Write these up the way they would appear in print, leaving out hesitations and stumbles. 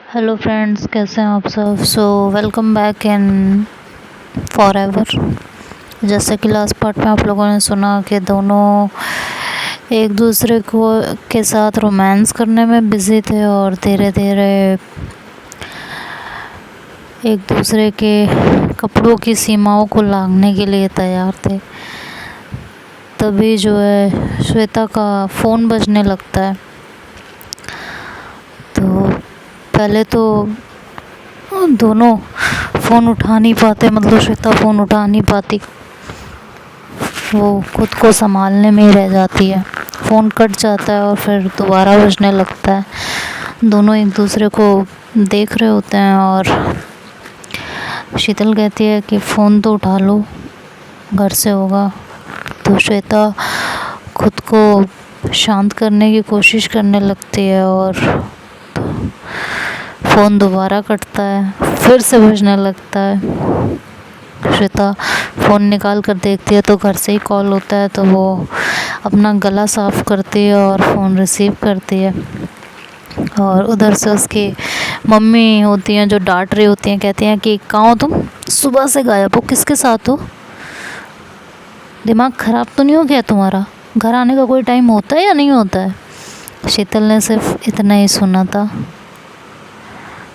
Hello friends, कैसे हैं आप सब। Welcome back in forever. जैसे कि लास्ट पार्ट में आप लोगों ने सुना कि दोनों एक दूसरे को के साथ रोमांस करने में बिज़ी थे और धीरे धीरे एक दूसरे के कपड़ों की सीमाओं को लांघने के लिए तैयार थे। तभी जो है श्वेता का फ़ोन बजने लगता है। तो पहले तो दोनों फ़ोन उठा नहीं पाते, मतलब श्वेता फ़ोन उठा नहीं पाती, वो खुद को संभालने में ही रह जाती है। फ़ोन कट जाता है और फिर दोबारा बजने लगता है। दोनों एक दूसरे को देख रहे होते हैं और शीतल कहती है कि फ़ोन तो उठा लो, घर से होगा। तो श्वेता खुद को शांत करने की कोशिश करने लगती है और फ़ोन दोबारा कटता है, फिर से बजने लगता है। श्वेता फ़ोन निकाल कर देखती है तो घर से ही कॉल होता है। तो वो अपना गला साफ़ करती है और फ़ोन रिसीव करती है। और उधर से उसकी मम्मी होती हैं जो डांट रही होती हैं, कहती हैं कि कहाँ हो तुम, सुबह से गायब हो, किसके साथ हो, दिमाग ख़राब तो नहीं हो गया तुम्हारा, घर आने का कोई टाइम होता है या नहीं होता है। शीतल ने सिर्फ इतना ही सुना था।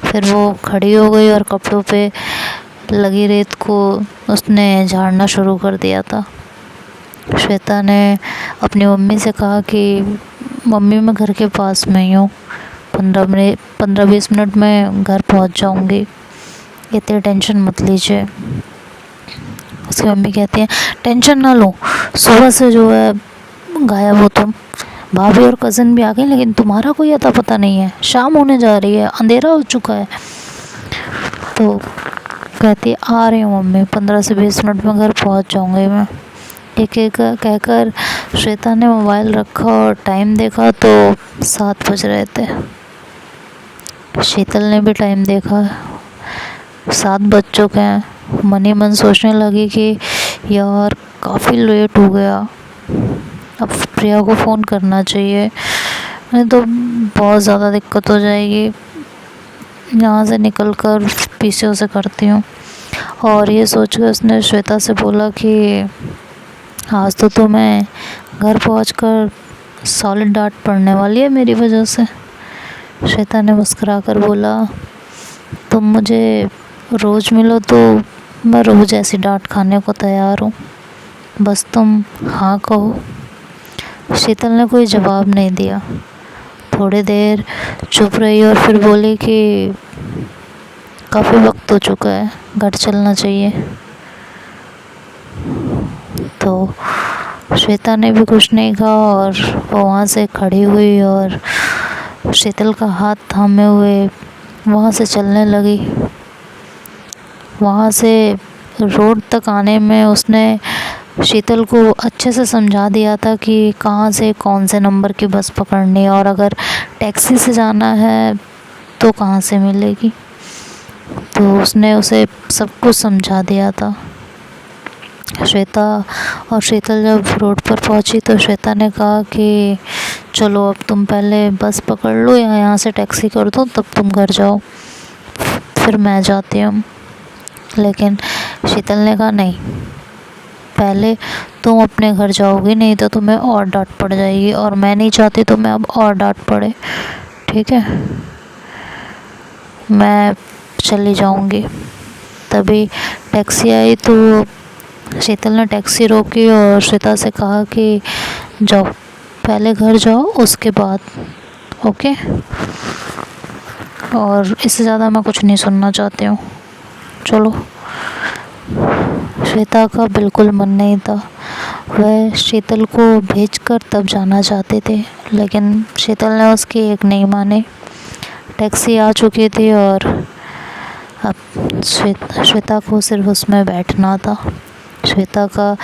फिर वो खड़ी हो गई और कपड़ों पे लगी रेत को उसने झाड़ना शुरू कर दिया था। श्वेता ने अपनी मम्मी से कहा कि मम्मी मैं घर के पास में ही हूँ, 15-20 मिनट में घर पहुँच जाऊँगी, इतनी टेंशन मत लीजिए। उसकी मम्मी कहती है टेंशन ना लो, सुबह से जो है गायब हो तुम, भाभी और कज़न भी आ गई लेकिन तुम्हारा कोई अता पता नहीं है, शाम होने जा रही है, अंधेरा हो चुका है। तो कहती है आ रही हूँ मम्मी, 15 से 20 मिनट में घर पहुँच जाऊँगी मैं। एक एक कहकर श्वेता ने मोबाइल रखा और टाइम देखा तो 7 बज रहे थे। शीतल ने भी टाइम देखा, 7 बज चुके हैं। मन ही मन सोचने लगी कि यार काफ़ी लेट हो गया, अब प्रिया को फ़ोन करना चाहिए, नहीं तो बहुत ज़्यादा दिक्कत हो जाएगी। यहाँ से निकल कर पीसीओ से करती हूँ। और ये सोच कर उसने श्वेता से बोला कि आज तो तुम्हें घर पहुंचकर सॉलिड डांट पड़ने वाली है मेरी वजह से। श्वेता ने मुस्कुरा कर बोला तुम मुझे रोज़ मिलो तो मैं रोज़ ऐसी डांट खाने को तैयार हूँ, बस तुम हाँ कहो। शीतल ने कोई जवाब नहीं दिया, थोड़ी देर चुप रही और फिर बोली कि काफ़ी वक्त हो चुका है, घर चलना चाहिए। तो श्वेता ने भी कुछ नहीं कहा और वो वहाँ से खड़ी हुई और शीतल का हाथ थामे हुए वहाँ से चलने लगी। वहाँ से रोड तक आने में उसने शीतल को अच्छे से समझा दिया था कि कहाँ से कौन से नंबर की बस पकड़नी है और अगर टैक्सी से जाना है तो कहाँ से मिलेगी। तो उसने उसे सब कुछ समझा दिया था। श्वेता और शीतल जब रोड पर पहुंची तो श्वेता ने कहा कि चलो अब तुम पहले बस पकड़ लो या यहाँ से टैक्सी कर दो, तब तुम घर जाओ, फिर मैं जाती हूँ। लेकिन शीतल ने कहा नहीं, पहले तुम अपने घर जाओगी, नहीं तो तुम्हें और डांट पड़ जाएगी और मैं नहीं चाहती तुम्हें अब और डांट पड़े, ठीक है, मैं चली जाऊँगी। तभी टैक्सी आई तो शीतल ने टैक्सी रोकी और श्वेता से कहा कि जाओ पहले घर जाओ उसके बाद, ओके। और इससे ज़्यादा मैं कुछ नहीं सुनना चाहती हूँ, चलो। श्वेता का बिल्कुल मन नहीं था, वह शीतल को भेजकर तब जाना चाहते थे लेकिन शीतल ने उसकी एक नहीं माने। टैक्सी आ चुकी थी और अब श्वेता को सिर्फ उसमें बैठना था। श्वेता का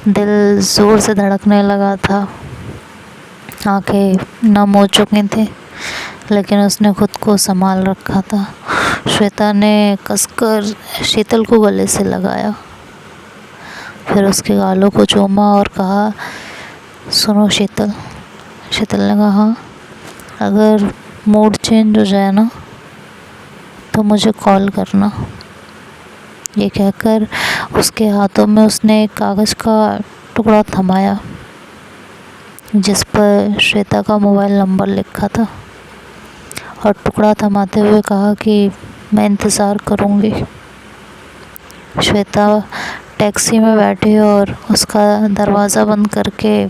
दिल ज़ोर से धड़कने लगा था, आंखें नम हो चुकी थी लेकिन उसने खुद को संभाल रखा था। श्वेता ने कसकर शीतल को गले से लगाया, फिर उसके गालों को चूमा और कहा सुनो शीतल। शीतल ने कहा अगर मूड चेंज हो जाए ना तो मुझे कॉल करना। ये कहकर उसके हाथों में उसने एक कागज़ का टुकड़ा थमाया जिस पर श्वेता का मोबाइल नंबर लिखा था, और टुकड़ा थमाते हुए कहा कि मैं इंतज़ार करूँगी। श्वेता टैक्सी में बैठी और उसका दरवाज़ा बंद करके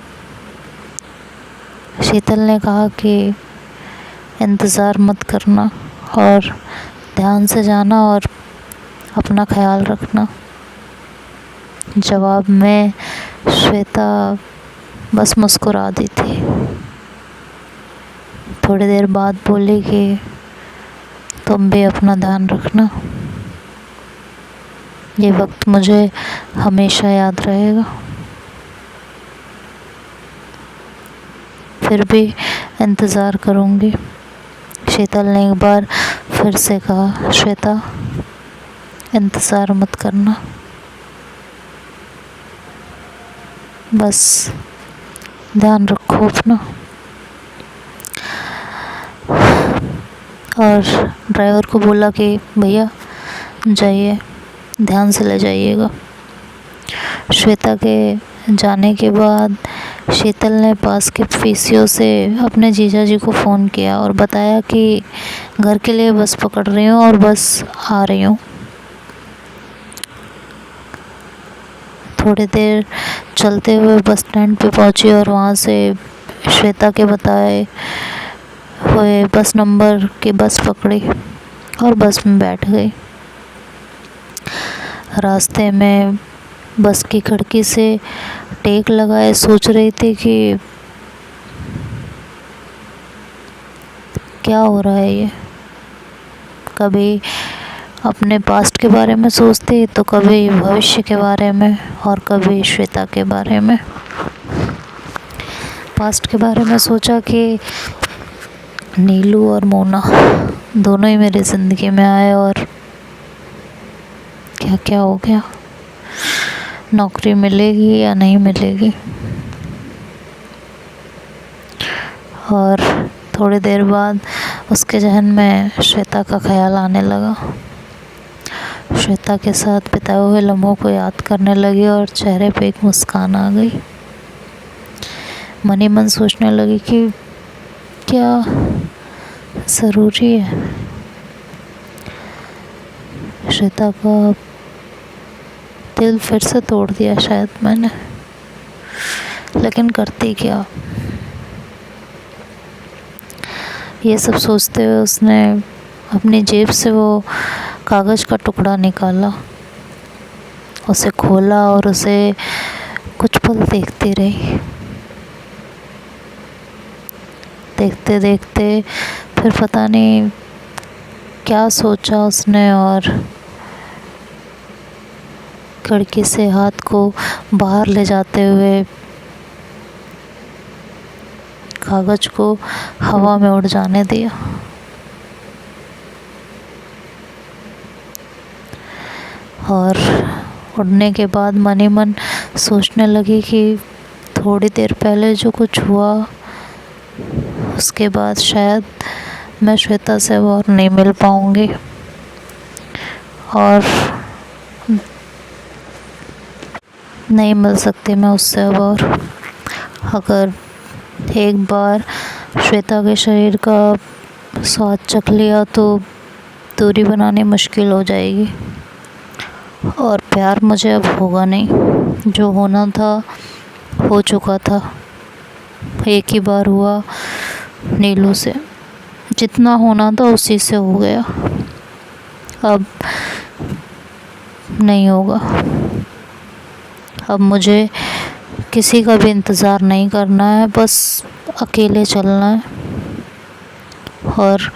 शीतल ने कहा कि इंतज़ार मत करना और ध्यान से जाना और अपना ख्याल रखना। जवाब में श्वेता बस मुस्कुरा दी थी। थोड़ी देर बाद बोली कि तुम भी अपना ध्यान रखना। ये वक्त मुझे हमेशा याद रहेगा। फिर भी इंतज़ार करूँगी। शीतल ने एक बार फिर से कहा, श्वेता इंतज़ार मत करना, बस ध्यान रखो अपना। और ड्राइवर को बोला कि भैया जाइए, ध्यान से ले जाइएगा। श्वेता के जाने के बाद शीतल ने पास के पीसीओ से अपने जीजा जी को फ़ोन किया और बताया कि घर के लिए बस पकड़ रही हूँ और बस आ रही हूँ। थोड़ी देर चलते हुए बस स्टैंड पे पहुँची और वहाँ से श्वेता के बताए हुए बस नंबर की बस पकड़ी और बस में बैठ गई। रास्ते में बस की खिड़की से टेक लगाए सोच रही थी कि क्या हो रहा है ये। कभी अपने पास्ट के बारे में सोचती तो कभी भविष्य के बारे में और कभी श्वेता के बारे में। पास्ट के बारे में सोचा कि नीलू और मोना दोनों ही मेरी ज़िंदगी में आए और क्या क्या हो गया, नौकरी मिलेगी या नहीं मिलेगी। और थोड़ी देर बाद उसके जहन में श्वेता का ख्याल आने लगा। श्वेता के साथ बिताए हुए लम्हों को याद करने लगी और चेहरे पे एक मुस्कान आ गई। मन ही मन सोचने लगी कि क्या ज़रूरी है श्वेता का दिल फिर से तोड़ दिया शायद मैंने, लेकिन करती क्या। ये सब सोचते हुए उसने अपनी जेब से वो कागज़ का टुकड़ा निकाला, उसे खोला और उसे कुछ पल देखती रही। देखते देखते फिर पता नहीं क्या सोचा उसने और खिड़की से हाथ को बाहर ले जाते हुए कागज़ को हवा में उड़ जाने दिया। और उड़ने के बाद मन ही मन सोचने लगी कि थोड़ी देर पहले जो कुछ हुआ उसके बाद शायद मैं श्वेता से और नहीं मिल पाऊँगी और नहीं मिल सकती मैं उससे अब। और अगर एक बार श्वेता के शरीर का स्वाद चख लिया तो दूरी बनानी मुश्किल हो जाएगी और प्यार मुझे अब होगा नहीं। जो होना था हो चुका था, एक ही बार हुआ नीलू से, जितना होना था उसी से हो गया, अब नहीं होगा। अब मुझे किसी का भी इंतज़ार नहीं करना है, बस अकेले चलना है और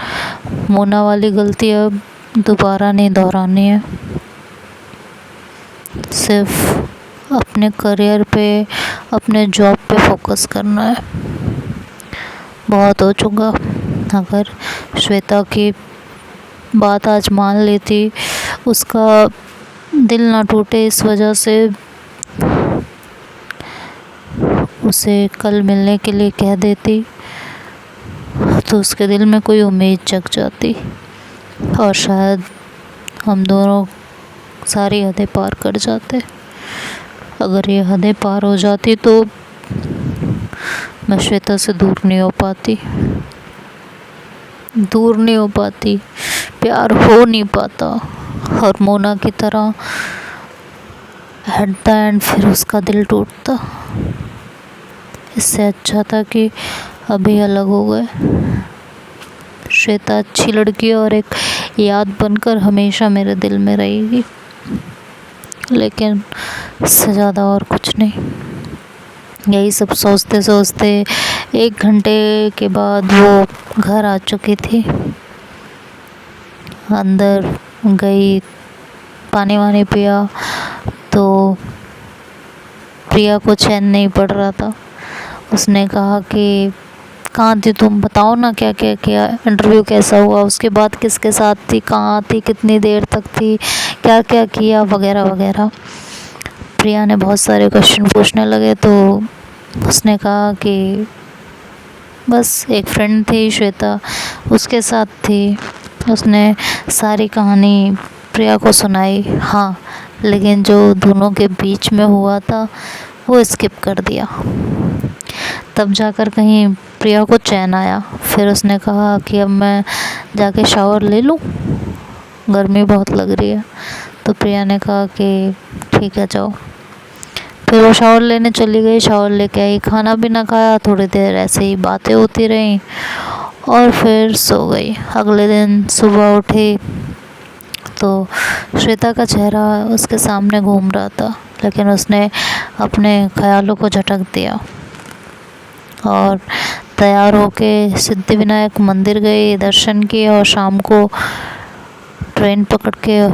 मोना वाली गलती अब दोबारा नहीं दोहरानी है। सिर्फ अपने करियर पे, अपने जॉब पे फोकस करना है। बहुत हो चुका। अगर श्वेता की बात आज मान लेती, उसका दिल ना टूटे इस वजह से उसे कल मिलने के लिए कह देती, तो उसके दिल में कोई उम्मीद जग जाती और शायद हम दोनों सारी हदें पार कर जाते। अगर ये हदें पार हो जाती तो मैं श्वेता से दूर नहीं हो पाती, प्यार हो नहीं पाता। और मोना की तरह एट द एंड फिर उसका दिल टूटता। इससे अच्छा था कि अभी अलग हो गए। श्वेता अच्छी लड़की है और एक याद बनकर हमेशा मेरे दिल में रहेगी, लेकिन इससे ज़्यादा और कुछ नहीं। यही सब सोचते सोचते 1 घंटे के बाद वो घर आ चुकी थी। अंदर गई, पानी वानी पिया तो प्रिया को चैन नहीं पड़ रहा था। उसने कहा कि कहाँ थी तुम, बताओ ना क्या क्या किया, इंटरव्यू कैसा हुआ, उसके बाद किसके साथ थी, कहाँ थी, कितनी देर तक थी, क्या क्या किया, वगैरह वगैरह। प्रिया ने बहुत सारे क्वेश्चन पूछने लगे तो उसने कहा कि बस एक फ्रेंड थी श्वेता, उसके साथ थी। उसने सारी कहानी प्रिया को सुनाई। हाँ, लेकिन जो दोनों के बीच में हुआ था वो स्किप कर दिया। तब जाकर कहीं प्रिया को चैन आया। फिर उसने कहा कि अब मैं जाके शावर ले लूँ, गर्मी बहुत लग रही है। तो प्रिया ने कहा कि ठीक है जाओ। फिर वो शावर लेने चली गई, शावर लेके आई, खाना भी ना खाया, थोड़ी देर ऐसे ही बातें होती रहीं और फिर सो गई। अगले दिन सुबह उठी तो श्वेता का चेहरा उसके सामने घूम रहा था, लेकिन उसने अपने ख्यालों को झटक दिया और तैयार होके सिद्धिविनायक मंदिर गई, दर्शन किए और शाम को ट्रेन पकड़ के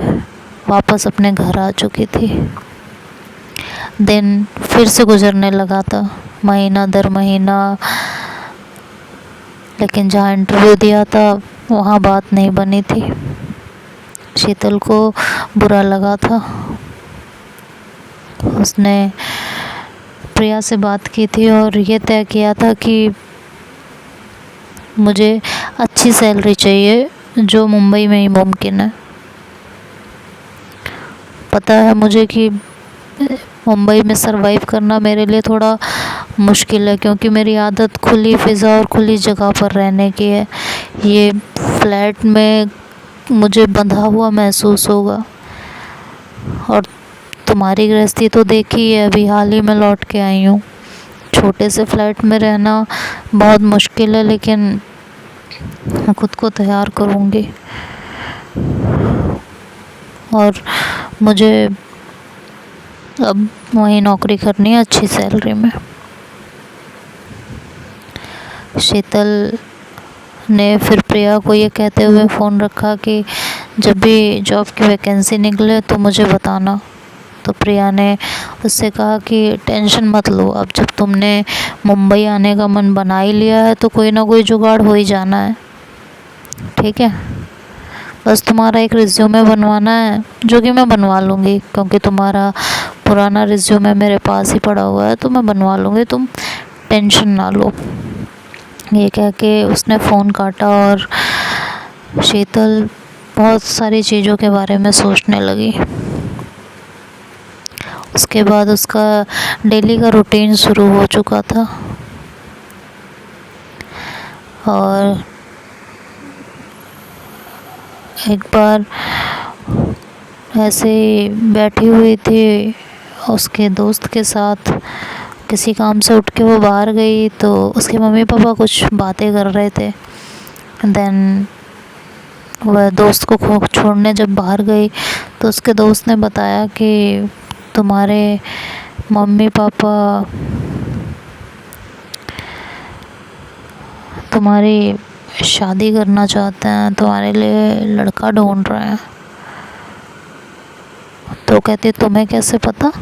वापस अपने घर आ चुकी थी। दिन फिर से गुजरने लगा था, महीना दर महीना, लेकिन जहाँ इंटरव्यू दिया था वहाँ बात नहीं बनी थी। शीतल को बुरा लगा था। उसने प्रिया से बात की थी और ये तय किया था कि मुझे अच्छी सैलरी चाहिए जो मुंबई में ही मुमकिन है। पता है मुझे कि मुंबई में सरवाइव करना मेरे लिए थोड़ा मुश्किल है, क्योंकि मेरी आदत खुली फ़िज़ा और खुली जगह पर रहने की है। ये फ्लैट में मुझे बंधा हुआ महसूस होगा। और तुम्हारी गृहस्थी तो देखी है, अभी हाल ही में लौट के आई हूँ। छोटे से फ्लैट में रहना बहुत मुश्किल है, लेकिन मैं खुद को तैयार करूँगी। और मुझे अब वहीं नौकरी करनी है अच्छी सैलरी में। शीतल ने फिर प्रिया को ये कहते हुए फ़ोन रखा कि जब भी जॉब की वैकेंसी निकले तो मुझे बताना। तो प्रिया ने उससे कहा कि टेंशन मत लो, अब जब तुमने मुंबई आने का मन बना ही लिया है तो कोई ना कोई जुगाड़ हो ही जाना है, ठीक है। बस तुम्हारा एक रिज्यूमे बनवाना है, जो कि मैं बनवा लूँगी, क्योंकि तुम्हारा पुराना रिज्यूमे मेरे पास ही पड़ा हुआ है, तो मैं बनवा लूँगी, तुम टेंशन ना लो। ये कह के उसने फ़ोन काटा और शीतल बहुत सारी चीज़ों के बारे में सोचने लगी। उसके बाद उसका डेली का रूटीन शुरू हो चुका था और एक बार ऐसे ही बैठी हुई थी उसके दोस्त के साथ, किसी काम से उठ के वो बाहर गई तो उसके मम्मी पापा कुछ बातें कर रहे थे। देन वह दोस्त को छोड़ने जब बाहर गई तो उसके दोस्त ने बताया कि तुम्हारे मम्मी पापा तुम्हारी शादी करना चाहते हैं, तुम्हारे लिए लड़का ढूंढ रहे हैं। तो कहती तुम्हें कैसे पता?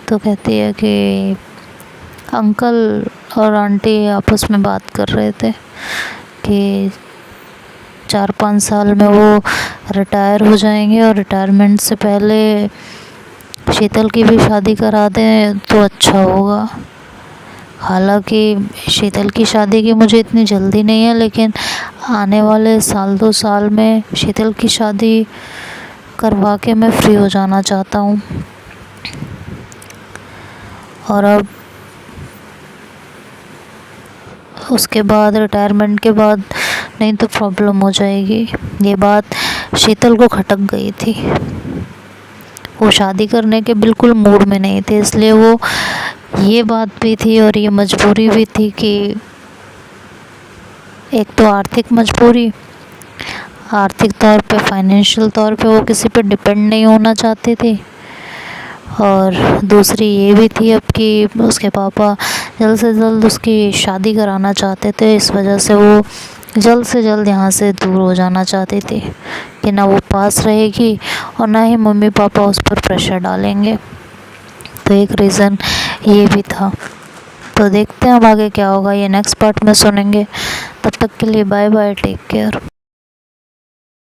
तो कहती है कि अंकल और आंटी आपस में बात कर रहे थे कि 4-5 साल में वो रिटायर हो जाएंगे और रिटायरमेंट से पहले शीतल की भी शादी करा दें तो अच्छा होगा। हालांकि शीतल की शादी की मुझे इतनी जल्दी नहीं है, लेकिन आने वाले साल 2 साल में शीतल की शादी करवा के मैं फ्री हो जाना चाहता हूँ। और अब उसके बाद रिटायरमेंट के बाद नहीं तो प्रॉब्लम हो जाएगी। ये बात शीतल को खटक गई थी, वो शादी करने के बिल्कुल मूड में नहीं थे, इसलिए वो ये बात भी थी और ये मजबूरी भी थी कि एक तो आर्थिक मजबूरी, आर्थिक तौर पे फाइनेंशियल तौर पे वो किसी पे डिपेंड नहीं होना चाहते थे, और दूसरी ये भी थी अब कि उसके पापा जल्द से जल्द उसकी शादी कराना चाहते थे। इस वजह से वो जल्द से जल्द यहाँ से दूर हो जाना चाहते थे कि ना वो पास रहेगी और ना ही मम्मी पापा उस पर प्रेशर डालेंगे। तो एक रीज़न ये भी था। तो देखते हैं अब आगे क्या होगा, ये नेक्स्ट पार्ट में सुनेंगे। तब तक के लिए बाय बाय, टेक केयर।